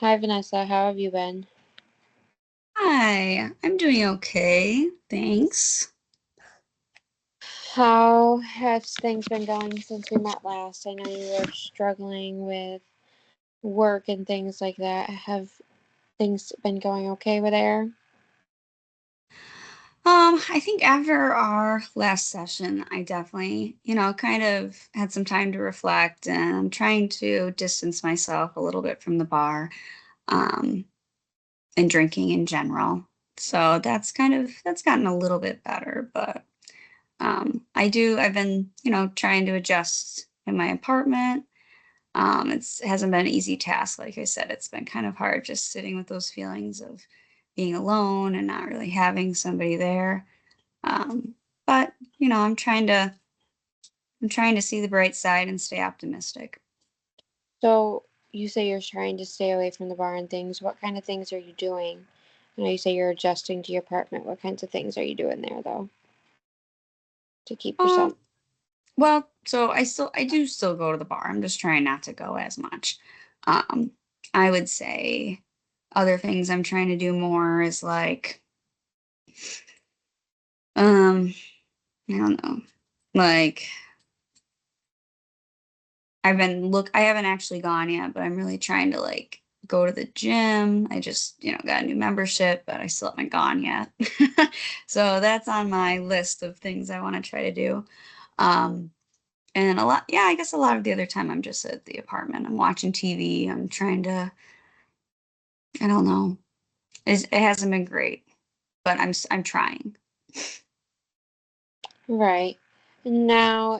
Hi, Vanessa. How have you been? Hi, I'm doing okay, thanks. How have things been going since we met last? I know you were struggling with work and things like that. Have things been going okay with there? I think after our last session, I definitely, kind of had some time to reflect and I'm trying to distance myself a little bit from the bar, um, and drinking in general. So that's gotten a little bit better, but I've been, trying to adjust in my apartment. Hasn't been an easy task. Like I said, it's been kind of hard just sitting with those feelings of being alone and not really having somebody there. Um, but I'm trying to see the bright side and stay optimistic. So, you say you're trying to stay away from the bar and things. What kind of things are you doing? I know you say you're adjusting to your apartment. What kinds of things are you doing there, though, to keep yourself? Um, I do still go to the bar. I'm just trying not to go as much. Um, I would say other things I'm trying to do more is like, um, I don't know, like I haven't actually gone yet, but I'm really trying to like go to the gym. I just, got a new membership, but I still haven't gone yet. So that's on my list of things I want to try to do. Um, and I guess a lot of the other time I'm just at the apartment. I'm watching TV. I'm trying to, I don't know. It hasn't been great, but I'm trying. Right. Now,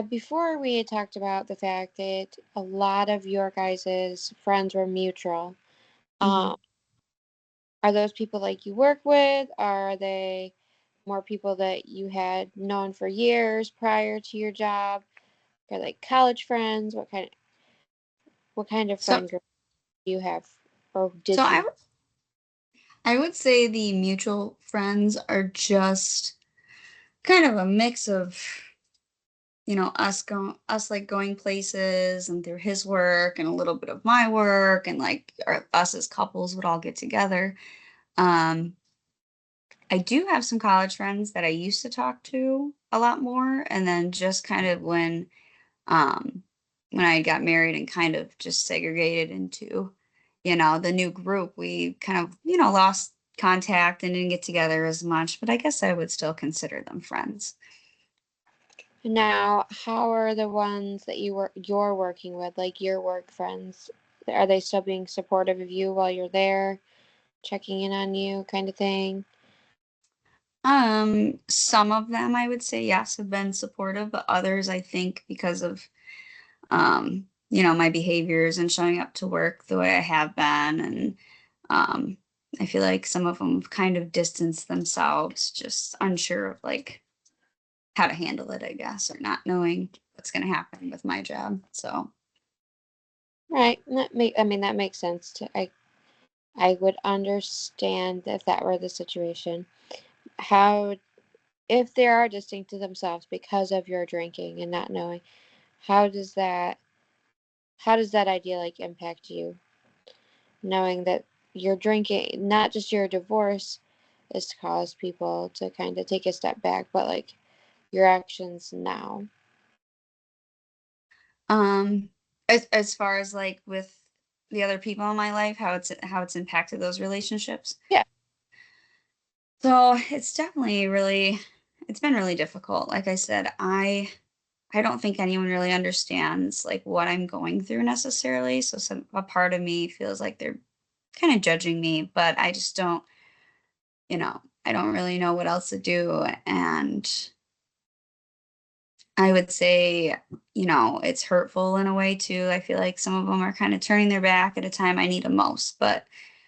before we had talked about the fact that a lot of your guys' friends were mutual. Mhm. Um, are those people like you work with? Are they more people that you had known for years prior to your job? Are like college friends? What kind of So, friend group do you have, or so did you? I would say the mutual friends are just kind of a mix of us like going places and through his work and a little bit of my work and like us as couples would all get together. um I do have some college friends that I used to talk to a lot more, and then just kind of um when I got married and kind of just segregated into the new group, we kind of lost contact and didn't get together as much, but I guess I would still consider them friends. Now, how are the ones that you're working with, like your work friends? Are they still being supportive of you while you're there, checking in on you, kind of thing? Some of them I would say yes have been supportive, but others I think because of my behaviors and showing up to work the way I have been, and um I feel like some of them have kind of distanced themselves, just unsure of like how to handle it, I guess, or not knowing what's going to happen with my job. So, Right. That makes sense. I would understand if that were the situation. How if they are distinct to themselves because of your drinking and not knowing, how does that how does that idea like impact you? Knowing that your drinking, not just your divorce, is to cause people to kind of take a step back, but like your actions now. um as far as like with the other people in my life, how it's impacted those relationships. Yeah. So it's been really difficult. Like I said, I don't think anyone really understands like what I'm going through necessarily. So a part of me feels like they're kind of judging me, but I just don't, I don't really know what else to do. And I would say, it's hurtful in a way too. I feel like some of them are kind of turning their back at a time I need them most, but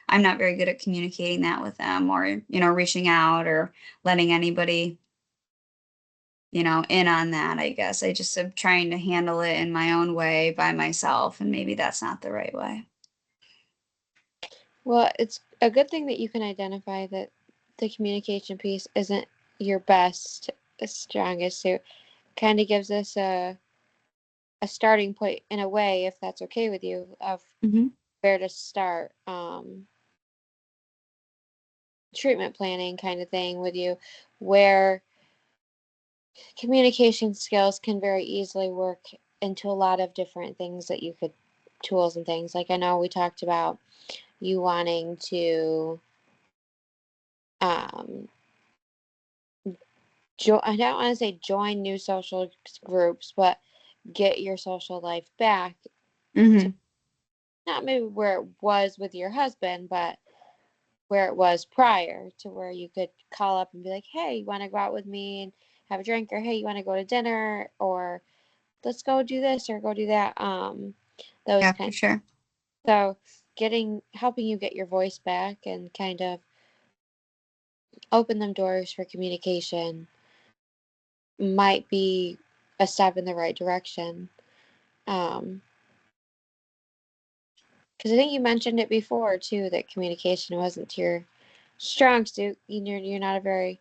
I'm not very good at communicating that with them, or, reaching out or letting anybody, in on that, I guess. I just am trying to handle it in my own way by myself, and maybe that's not the right way. Well, it's a good thing that you can identify that the communication piece isn't your best, strongest suit. Kind of gives us a starting point in a way, if that's okay with you, of Hmm. where to start treatment planning kind of thing with you, where communication skills can very easily work into a lot of different things that you could tools and things. Like I know we talked about you wanting to um I don't want to say join new social groups, but get your social life back to Mm-hmm. not maybe where it was with your husband, but where it was prior, to where you could call up and be like, hey, you want to go out with me and have a drink, or hey, you want to go to dinner, or let's go do this or go do that. Those Yeah, kind. for sure. So helping you get your voice back and kind of open them doors for communication might be a step in the right direction. Um, because I think you mentioned it before too, that communication wasn't your strong suit. You're not a very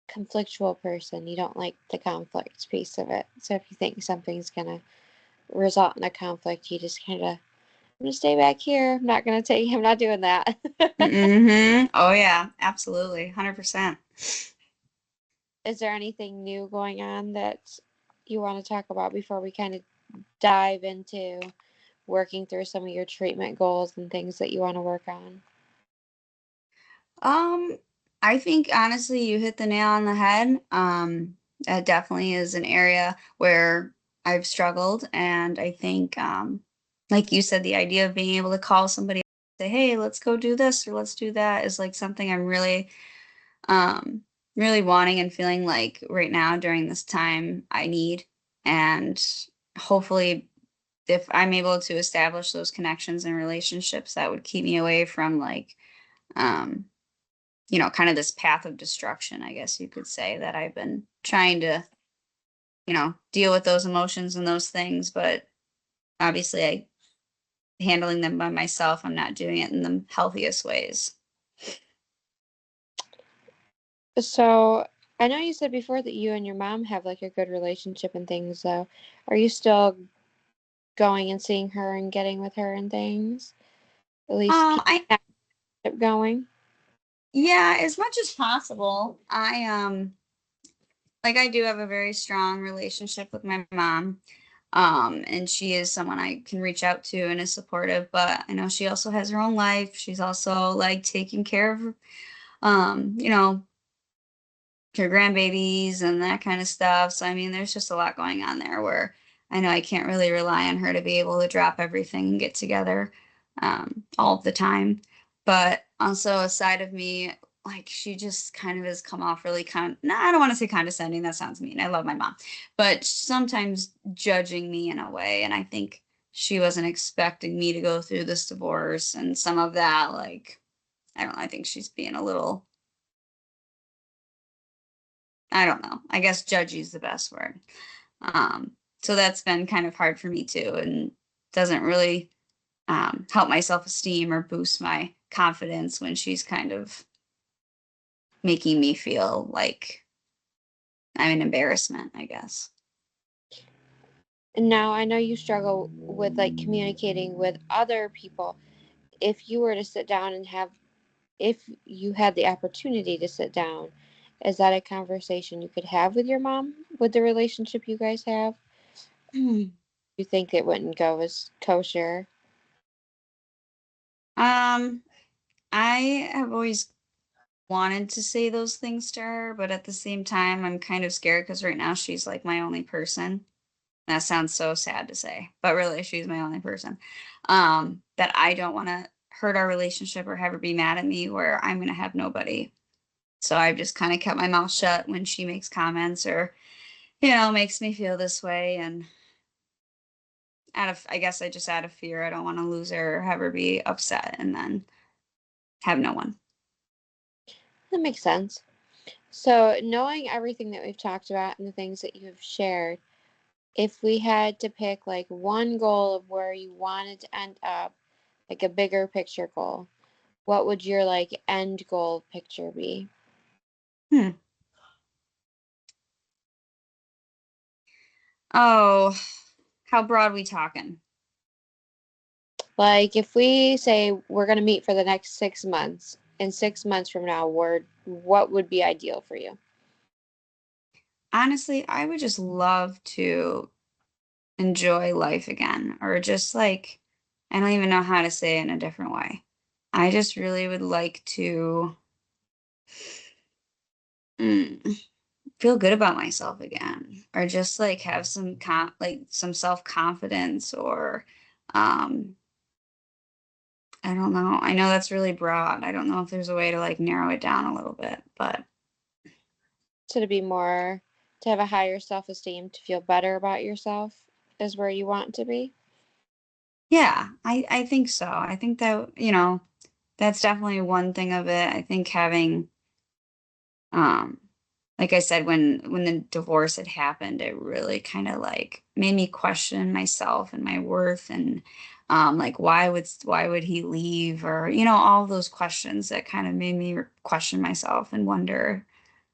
conflictual person. You don't like the conflict piece of it. So if you think something's gonna result in a conflict, you just kind of, I'm gonna stay back here. I'm not doing that. Mm-hmm. Oh yeah, absolutely. 100%. Is there anything new going on that you want to talk about before we kind of dive into working through some of your treatment goals and things that you want to work on? Um, I think honestly you hit the nail on the head. That definitely is an area where I've struggled, and I think like you said, the idea of being able to call somebody say, "Hey, let's go do this or let's do that" is like something I'm um really wanting and feeling like right now during this time I need. And hopefully if I'm able to establish those connections and relationships, that would keep me away from like um kind of this path of destruction, I guess you could say, that I've been trying to, deal with those emotions and those things. But obviously, handling them by myself, I'm not doing it in the healthiest ways. So I know you said before that you and your mom have like a good relationship and things. So are you still going and seeing her and getting with her and things? At least keep I that relationship going. Yeah, as much as possible. I do have a very strong relationship with my mom. And she is someone I can reach out to and is supportive, but I know she also has her own life. She's also like taking care of you know, her grandbabies and that kind of stuff. So I mean, there's just a lot going on there where I know I can't really rely on her to be able to drop everything and get together all of the time. But also a side of me, like she just kind of has come off really no, I don't want to say condescending. That sounds mean. I love my mom, but sometimes judging me in a way. And I think she wasn't expecting me to go through this divorce and some of that. Like, I don't know. I think she's being a little, I don't know. I guess judgy is the best word. So that's been kind of hard for me too, and doesn't really help my self esteem or boost my confidence when she's kind of making me feel like I'm an embarrassment, I guess. And now I know you struggle with like communicating with other people. If you were to sit down and if you had the opportunity to sit down, is that a conversation you could have with your mom with the relationship you guys have? You think it wouldn't go as kosher? Um, I have always wanted to say those things to her, but at the same time, I'm kind of scared because right now she's like my only person. That sounds so sad to say, but really, she's my only person. That I don't want to hurt our relationship or have her be mad at me where I'm going to have nobody. So I've just kind of kept my mouth shut when she makes comments or, makes me feel this way. And I guess I just out of fear, I don't want to lose her or have her be upset and then have no one. That makes sense. So, knowing everything that we've talked about and the things that you have shared, if we had to pick like one goal of where you wanted to end up, like a bigger picture goal, what would your like end goal picture be? Hmm. Oh, how broad we talking? Like if we say we're going to meet for the next 6 months, and 6 months from now, what would be ideal for you? Honestly, I would just love to enjoy life again, or just like, I don't even know how to say it in a different way. I just really would like to mm, feel good about myself again, or just like have some self-confidence, or um I don't know. I know that's really broad. I don't know if there's a way to like narrow it down a little bit, but To be more, to have a higher self esteem, to feel better about yourself is where you want to be. yeah, I think so. I think that, that's definitely one thing of it. I think having um like I said, when the divorce had happened, it really kind of like made me question myself and my worth, and like why would he leave, or all those questions that kind of made me question myself and wonder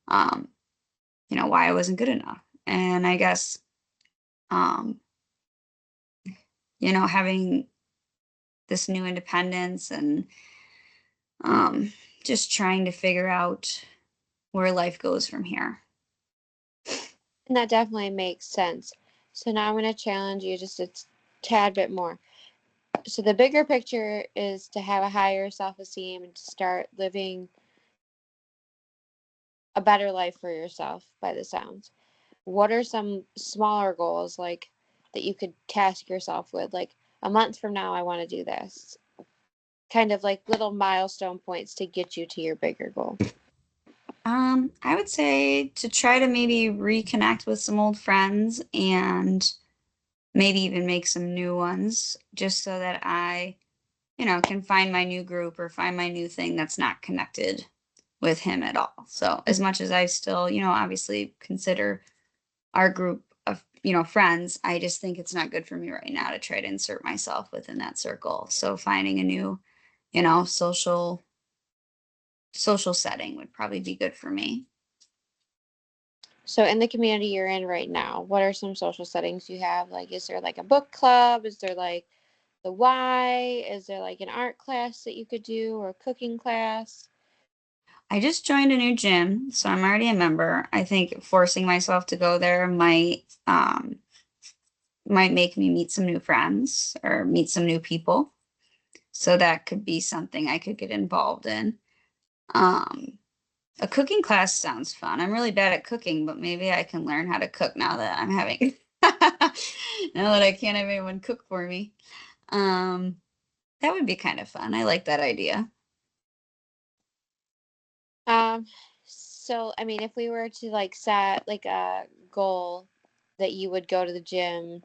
um why I wasn't good enough. And I guess um having this new independence, and um just trying to figure out where life goes from here. And that definitely makes sense. So now I'm going to challenge you just a tad bit more. So the bigger picture is to have a higher self esteem and to start living a better life for yourself by the sounds. What are some smaller goals like that you could task yourself with? Like a month from now, I want to do this. Kind of like little milestone points to get you to your bigger goal. I would say to try to maybe reconnect with some old friends, and maybe even make some new ones, just so that I, can find my new group, or find my new thing that's not connected with him at all. So as much as I still, obviously consider our group of, friends, I just think it's not good for me right now to try to insert myself within that circle. So finding a new, social setting would probably be good for me. So in the community you're in right now, what are some social settings you have? Like, is there like a book club? Is there like the Y? Is there like an art class that you could do or a cooking class? I just joined a new gym, so I'm already a member. I think forcing myself to go there might make me meet some new friends, or meet some new people. So that could be something I could get involved in. Um, a cooking class sounds fun. I'm really bad at cooking, but maybe I can learn how to cook now that I'm having now that I can't have anyone cook for me. Um, that would be kind of fun. I like that idea. Um, so I mean, if we were to like set like a goal that you would go to the gym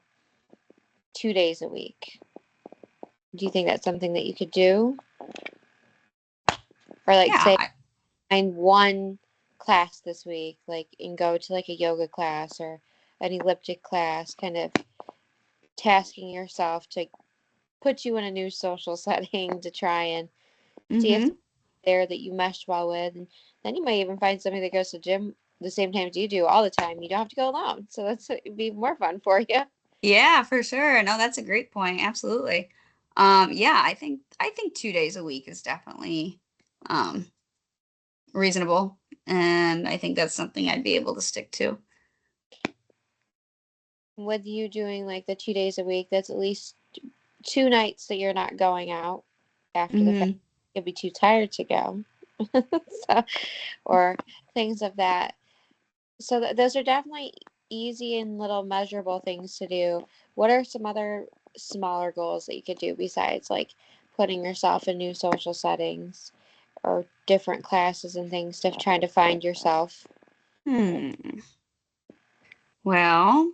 2 days a week, do you think that's something that you could do? Or like Yeah, say find one class this week, like and go to like a yoga class or an elliptic class, kind of tasking yourself to put you in a new social setting to try and see if mm-hmm. there that you mesh well with, and then you might even find somebody that goes to the gym the same times you do all the time. You don't have to go alone, so that's it'd be more fun for you. Yeah, for sure. No, that's a great point. Absolutely. Yeah, I think 2 days a week is definitely um reasonable. And I think that's something I'd be able to stick to. With you doing like the 2 days a week, that's at least 2 nights that you're not going out after the fact. Hmm. You'll be too tired to go. So, or things of that. So those are definitely easy and little measurable things to do. What are some other smaller goals that you could do besides like putting yourself in new social settings or different classes and things to trying to find yourself? Hmm. Well,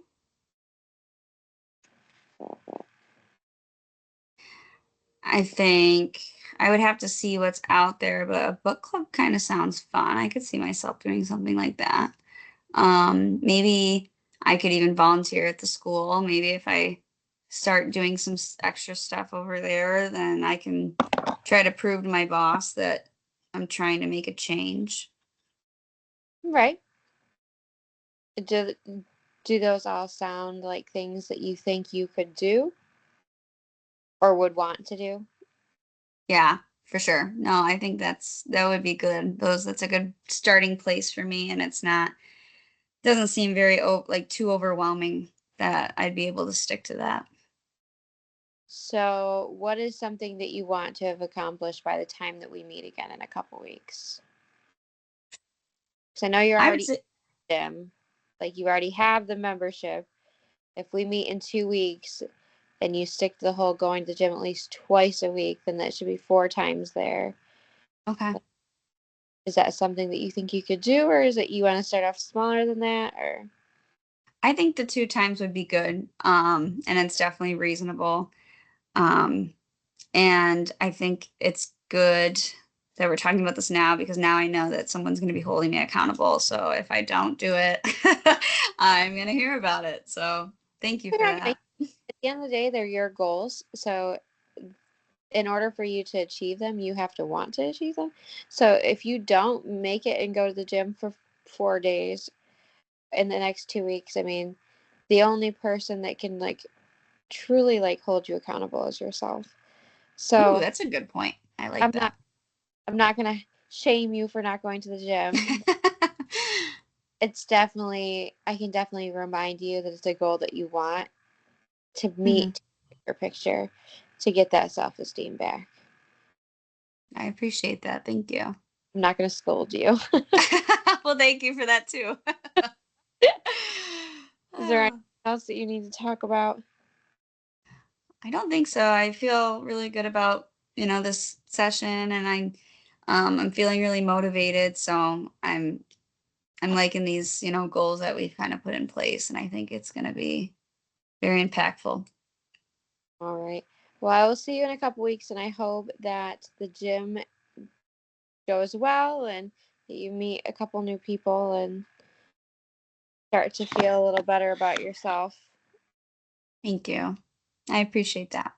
I think I would have to see what's out there, but a book club kind of sounds fun. I could see myself doing something like that. Maybe I could even volunteer at the school. Maybe if I start doing some extra stuff over there, then I can try to prove to my boss that I'm trying to make a change. Right. Do do those all sound like things that you think you could do? or would want to do? Yeah, for sure. No, I think that would be good. That's a good starting place for me, and it's not doesn't seem very like too overwhelming that I'd be able to stick to that. So, what is something that you want to have accomplished by the time that we meet again in a couple weeks? Because I know you're I would already say in the gym, like you already have the membership. If we meet in 2 weeks and you stick to the whole going to the gym at least twice a week, then that should be 4 times there. okay. Is that something that you think you could do, or is it you want to start off smaller than that, or? I think the 2 times would be good, and it's definitely reasonable. Um, and I think it's good that we're talking about this now because now I know that someone's going to be holding me accountable. So if I don't do it, I'm going to hear about it. So thank you They're for not gonna, that. at the end of the day, they're your goals. So in order for you to achieve them, you have to want to achieve them. So if you don't make it and go to the gym for 4 days in the next 2 weeks, I mean, the only person that can like truly like hold you accountable is yourself. Ooh, So that's a good point. I I'm like not that. I'm not gonna shame you for not going to the gym. It's definitely I can definitely remind you that it's a goal that you want to Mhm. meet your picture to get that self esteem back. I appreciate that. Thank you. I'm not gonna scold you. Well, thank you for that too. Is there anything Oh, else that you need to talk about? I don't think so. I feel really good about, this session and I'm feeling really motivated. So I'm liking these, goals that we've kind of put in place. And I think it's going to be very impactful. All right. Well, I will see you in a couple weeks, and I hope that the gym goes well and that you meet a couple new people and start to feel a little better about yourself. Thank you. I appreciate that.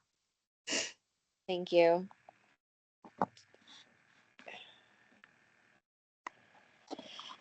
Thank you.